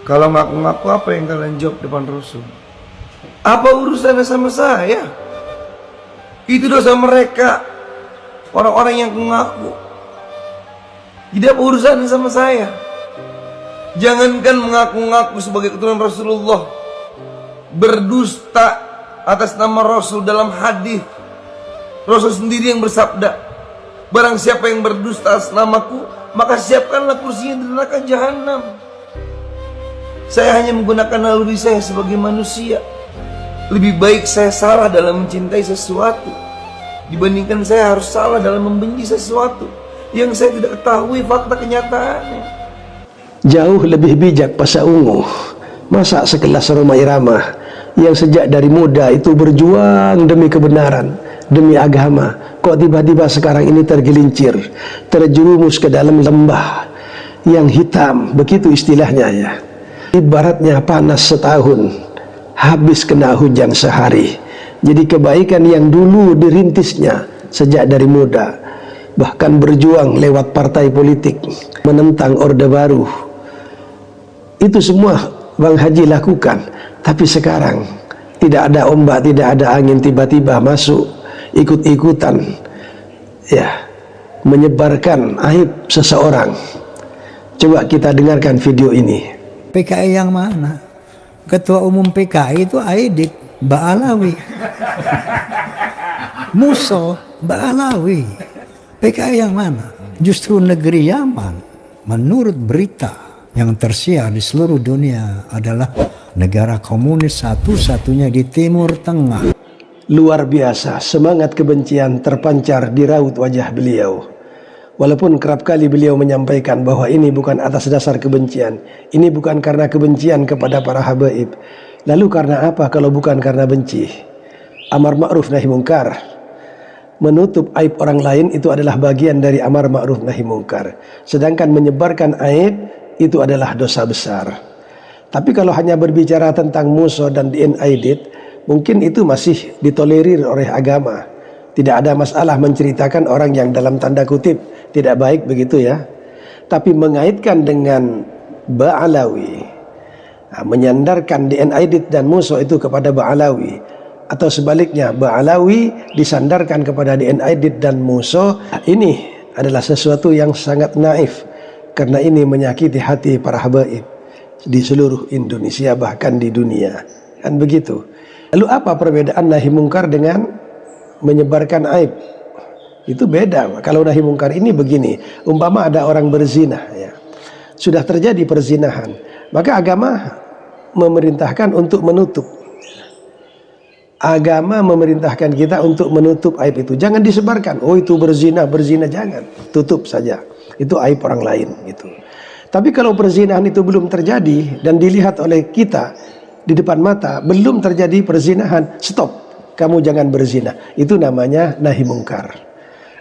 Kalau ngaku-ngaku apa yang kalian jawab depan Rasul? Apa urusannya sama saya? Itu dosa mereka, orang-orang yang mengaku. Tidak apa urusannya sama saya. Jangankan mengaku-ngaku sebagai keturunan Rasulullah, berdusta atas nama Rasul dalam hadis. Rasul sendiri yang bersabda, barang siapa yang berdusta atas namaku, maka siapkanlah kursinya di neraka jahanam. Saya hanya menggunakan naluri saya sebagai manusia. Lebih baik saya salah dalam mencintai sesuatu dibandingkan saya harus salah dalam membenci sesuatu yang saya tidak ketahui fakta kenyataannya. Jauh lebih bijak Pasha Ungu, masa sekelas Rhoma Irama yang sejak dari muda itu berjuang demi kebenaran, demi agama, kok tiba-tiba sekarang ini tergelincir, terjerumus ke dalam lembah yang hitam, begitu istilahnya ya. Ibaratnya panas setahun, habis kena hujan sehari. Jadi kebaikan yang dulu dirintisnya sejak dari muda, bahkan berjuang lewat partai politik, menentang Orde Baru, itu semua Bang Haji lakukan. Tapi sekarang tidak ada ombak, tidak ada angin, tiba-tiba masuk ikut-ikutan ya, menyebarkan aib seseorang. Coba kita dengarkan video ini. PKI yang mana? Ketua umum PKI itu Aidit Ba'alawi, Muso Ba'alawi. PKI yang mana? Justru negeri Yaman, menurut berita yang tersiar di seluruh dunia, adalah negara komunis satu-satunya di Timur Tengah. Luar biasa, semangat kebencian terpancar di raut wajah beliau. Walaupun kerap kali beliau menyampaikan bahwa ini bukan atas dasar kebencian, ini bukan karena kebencian kepada para habaib. Lalu karena apa kalau bukan karena benci? Amar ma'ruf nahi mungkar, menutup aib orang lain itu adalah bagian dari amar ma'ruf nahi mungkar. Sedangkan menyebarkan aib itu adalah dosa besar. Tapi kalau hanya berbicara tentang Muso dan DN Aidit, mungkin itu masih ditolerir oleh agama. Tidak ada masalah menceritakan orang yang dalam tanda kutip tidak baik, begitu ya. Tapi mengaitkan dengan Ba'alawi, menyandarkan DN Aidit dan Muso itu kepada Ba'alawi, atau sebaliknya Ba'alawi disandarkan kepada DN Aidit dan Muso, ini adalah sesuatu yang sangat naif, karena ini menyakiti hati para habaib di seluruh Indonesia, bahkan di dunia. Kan begitu. Lalu apa perbedaan nahi mungkar dengan menyebarkan aib? Itu beda. Kalau nahi mungkar ini begini, umpama ada orang berzina ya, sudah terjadi perzinahan, maka agama memerintahkan untuk menutup. Agama memerintahkan kita untuk menutup aib itu. Jangan disebarkan, oh itu berzina, jangan. Tutup saja, itu aib orang lain gitu. Tapi kalau perzinahan itu belum terjadi dan dilihat oleh kita di depan mata, belum terjadi perzinahan, stop, kamu jangan berzina. Itu namanya nahi mungkar.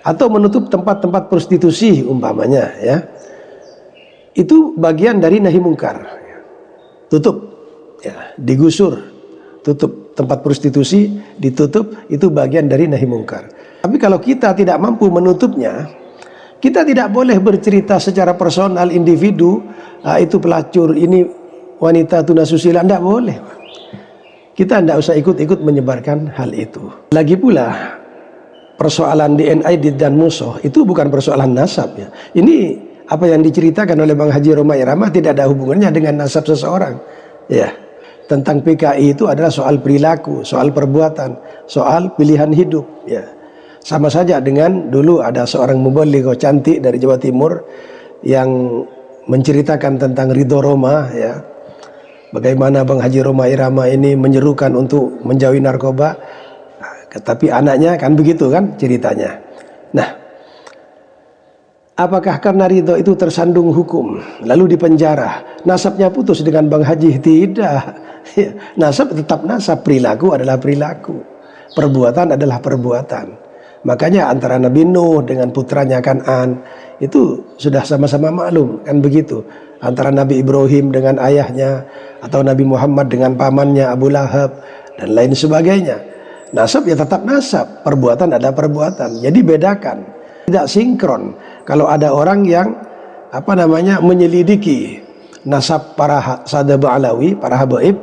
Atau menutup tempat-tempat prostitusi umpamanya ya, itu bagian dari nahi mungkar. Tutup ya, digusur, tutup tempat prostitusi, ditutup, itu bagian dari nahi mungkar. Tapi kalau kita tidak mampu menutupnya, kita tidak boleh bercerita secara personal individu, itu pelacur, ini wanita tunasusila, tidak boleh. Kita tidak usah ikut-ikut menyebarkan hal itu. Lagi pula persoalan DN Aidit dan Muso itu bukan persoalan nasab ya. Ini apa yang diceritakan oleh Bang Haji Rhoma Irama tidak ada hubungannya dengan nasab seseorang ya. Tentang PKI itu adalah soal perilaku, soal perbuatan, soal pilihan hidup ya. Sama saja dengan dulu ada seorang mubaligh cantik dari Jawa Timur yang menceritakan tentang Ridho Roma ya, bagaimana Bang Haji Rhoma Irama ini menyerukan untuk menjauhi narkoba, tapi anaknya kan begitu kan ceritanya. Nah, apakah karena Ridho itu tersandung hukum lalu dipenjara, nasabnya putus dengan Bang Haji? Tidak. Nasab tetap nasab, perilaku adalah perilaku, perbuatan adalah perbuatan. Makanya antara Nabi Nuh dengan putranya Kan'an itu sudah sama-sama maklum kan begitu. Antara Nabi Ibrahim dengan ayahnya, atau Nabi Muhammad dengan pamannya Abu Lahab dan lain sebagainya. Nasab ya tetap nasab, perbuatan ada perbuatan. Jadi bedakan, tidak sinkron. Kalau ada orang yang menyelidiki nasab para Sadaba Alawi, para habaib,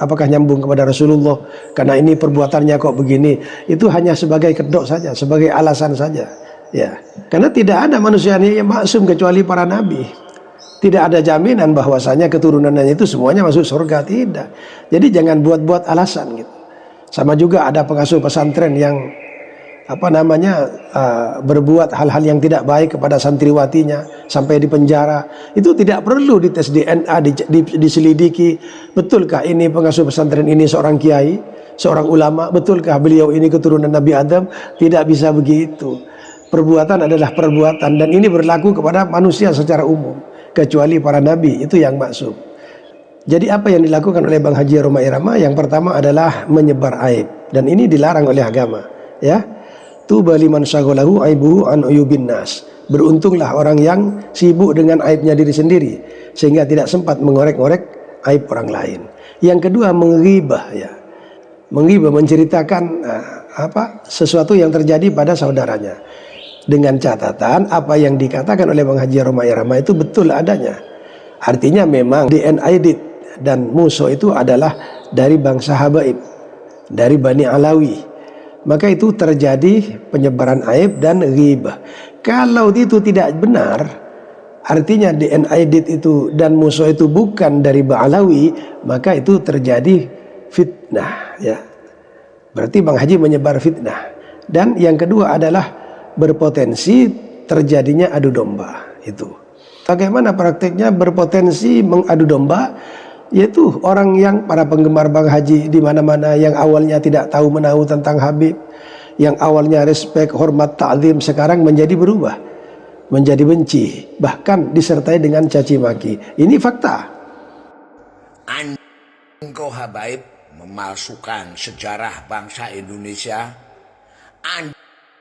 apakah nyambung kepada Rasulullah karena ini perbuatannya kok begini, itu hanya sebagai kedok saja, sebagai alasan saja. Ya, karena tidak ada manusia yang maksum kecuali para nabi. Tidak ada jaminan bahwasanya keturunannya itu semuanya masuk surga, tidak. Jadi jangan buat-buat alasan gitu. Sama juga ada pengasuh pesantren yang berbuat hal-hal yang tidak baik kepada santriwatinya sampai di penjara. Itu tidak perlu dites DNA, diselidiki. Betulkah ini pengasuh pesantren ini seorang kiai, seorang ulama? Betulkah beliau ini keturunan Nabi Adam? Tidak bisa begitu. Perbuatan adalah perbuatan, dan ini berlaku kepada manusia secara umum, kecuali para nabi, itu yang maksum. Jadi apa yang dilakukan oleh Bang Haji Roma Irama? Yang pertama adalah menyebar aib, dan ini dilarang oleh agama, ya. Tuba liman syaghalahu aibuhu an uyubin nas. Beruntunglah orang yang sibuk dengan aibnya diri sendiri sehingga tidak sempat mengorek-ngorek aib orang lain. Yang kedua, menghibah, ya. Menghibah, menceritakan sesuatu yang terjadi pada saudaranya. Dengan catatan apa yang dikatakan oleh Bang Haji Roma Irama itu betul adanya. Artinya memang DNA dan musuh itu adalah dari bangsa habaib, dari Bani Alawi. Maka itu terjadi penyebaran aib dan ghibah. Kalau itu tidak benar, artinya DNA itu dan musuh itu bukan dari Ba'alawi, maka itu terjadi fitnah, ya. Berarti Bang Haji menyebar fitnah. Dan yang kedua adalah berpotensi terjadinya adu domba itu. Bagaimana prakteknya berpotensi mengadu domba? Yaitu orang yang para penggemar Bang Haji di mana-mana yang awalnya tidak tahu menahu tentang Habib, yang awalnya respek, hormat, ta'zim, sekarang menjadi berubah, menjadi benci, bahkan disertai dengan caci maki. Ini fakta. Engkau habaib memalsukan sejarah bangsa Indonesia.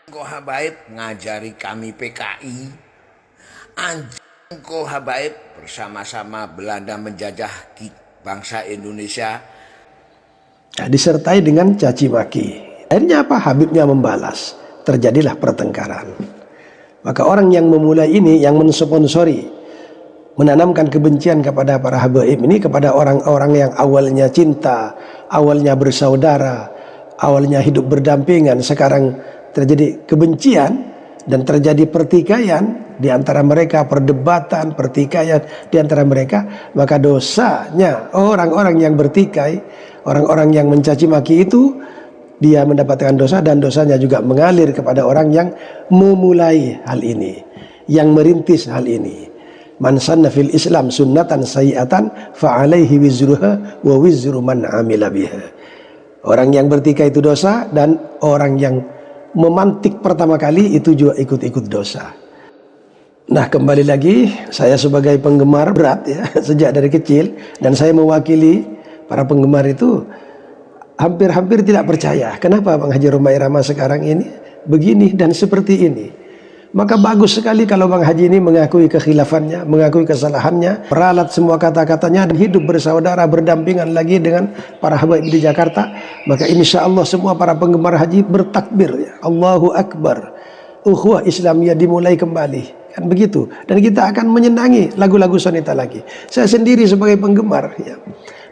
Engkau habaib ngajari kami PKI. Engkau habaib bersama-sama Belanda menjajah bangsa Indonesia. Nah, disertai dengan caci maki. Akhirnya apa? Habibnya membalas. Terjadilah pertengkaran. Maka orang yang memulai ini, yang mensponsori, menanamkan kebencian kepada para habaib ini, kepada orang-orang yang awalnya cinta, awalnya bersaudara, awalnya hidup berdampingan, sekarang terjadi kebencian dan terjadi pertikaian di antara mereka, perdebatan, pertikaian di antara mereka, maka dosanya orang-orang yang bertikai, orang-orang yang mencaci maki itu, dia mendapatkan dosa, dan dosanya juga mengalir kepada orang yang memulai hal ini, yang merintis hal ini. Man sanna fil Islam sunnatan sayyi'atan fa alaihi wizruha wa wizru man amila biha. Orang yang bertikai itu dosa, dan orang yang memantik pertama kali itu juga ikut-ikut dosa. Nah, kembali lagi, saya sebagai penggemar berat, ya, sejak dari kecil, dan saya mewakili para penggemar itu, hampir-hampir tidak percaya kenapa Bang Haji Roma Irama sekarang ini begini dan seperti ini. Maka bagus sekali kalau Bang Haji ini mengakui kekhilafannya, mengakui kesalahannya, peralat semua kata-katanya, dan hidup bersaudara, berdampingan lagi dengan para habaib di Jakarta. Maka insya Allah semua para penggemar haji bertakbir, ya, Allahu Akbar, ukhuwah Islamiyah dimulai kembali. Kan begitu. Dan kita akan menyenangi lagu-lagu sonita lagi. Saya sendiri sebagai penggemar, ya,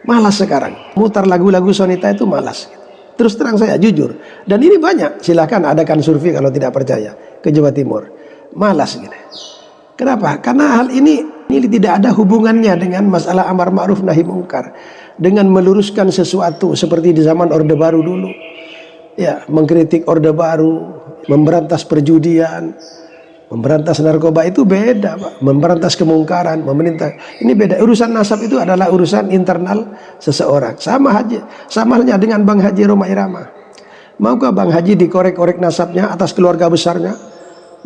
malas sekarang. Mutar lagu-lagu sonita itu malas. Terus terang saya jujur. Dan ini banyak. Silahkan adakan survei kalau tidak percaya ke Jawa Timur. Malas gitu. Kenapa? Karena hal ini tidak ada hubungannya dengan masalah amar ma'ruf nahi mungkar. Dengan meluruskan sesuatu seperti di zaman Orde Baru dulu. Ya, mengkritik Orde Baru, memberantas perjudian, memberantas narkoba itu beda, Pak. Memberantas kemungkaran, memerintah. Ini beda. Urusan nasab itu adalah urusan internal seseorang. Sama halnya dengan Bang Haji Roma Irama. Maukah Bang Haji dikorek-korek nasabnya atas keluarga besarnya?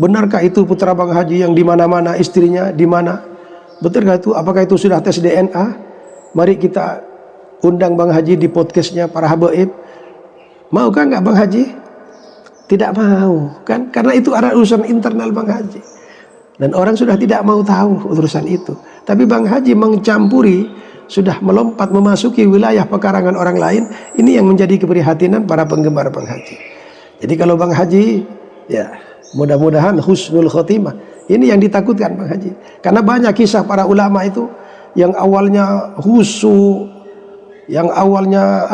Benarkah itu putra Bang Haji yang di mana-mana, istrinya di mana? Betulkah itu? Apakah itu sudah tes DNA? Mari kita undang Bang Haji di podcastnya para habaib. Maukah enggak Bang Haji? Tidak mau, kan? Karena itu adalah urusan internal Bang Haji. Dan orang sudah tidak mau tahu urusan itu. Tapi Bang Haji mencampuri, sudah melompat memasuki wilayah pekarangan orang lain. Ini yang menjadi keprihatinan para penggemar Bang Haji. Jadi kalau Bang Haji, ya mudah-mudahan husnul khotimah. Ini yang ditakutkan Bang Haji. Karena banyak kisah para ulama itu yang awalnya husu, yang awalnya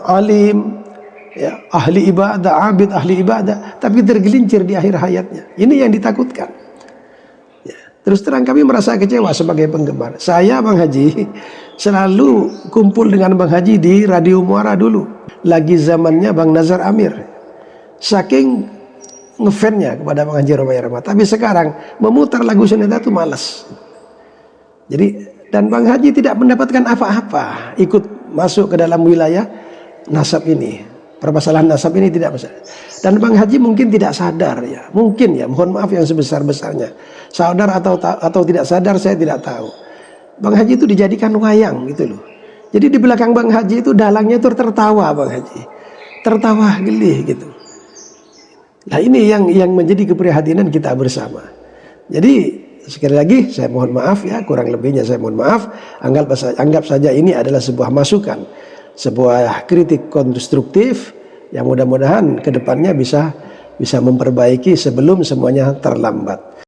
alim, ya, ahli ibadah, abid ahli ibadah, tapi tergelincir di akhir hayatnya. Ini yang ditakutkan. Ya. Terus terang kami merasa kecewa sebagai penggemar. Saya Bang Haji selalu kumpul dengan Bang Haji di Radio Muara dulu, lagi zamannya Bang Nazar Amir. Saking ngefannya kepada Bang Haji Romai Rahmat. Tapi sekarang memutar lagu Suneta itu malas. Jadi, dan Bang Haji tidak mendapatkan apa-apa ikut masuk ke dalam wilayah nasab ini. Permasalahan nasab ini tidak besar. Dan Bang Haji mungkin tidak sadar ya. Mungkin ya, mohon maaf yang sebesar-besarnya. Sadar atau tidak sadar saya tidak tahu. Bang Haji itu dijadikan wayang gitu loh. Jadi di belakang Bang Haji itu dalangnya itu tertawa Bang Haji. Tertawa geli gitu. Nah ini yang menjadi keprihatinan kita bersama. Jadi sekali lagi saya mohon maaf ya, kurang lebihnya saya mohon maaf. Anggap saja ini adalah sebuah masukan, sebuah kritik konstruktif yang mudah-mudahan kedepannya bisa memperbaiki sebelum semuanya terlambat.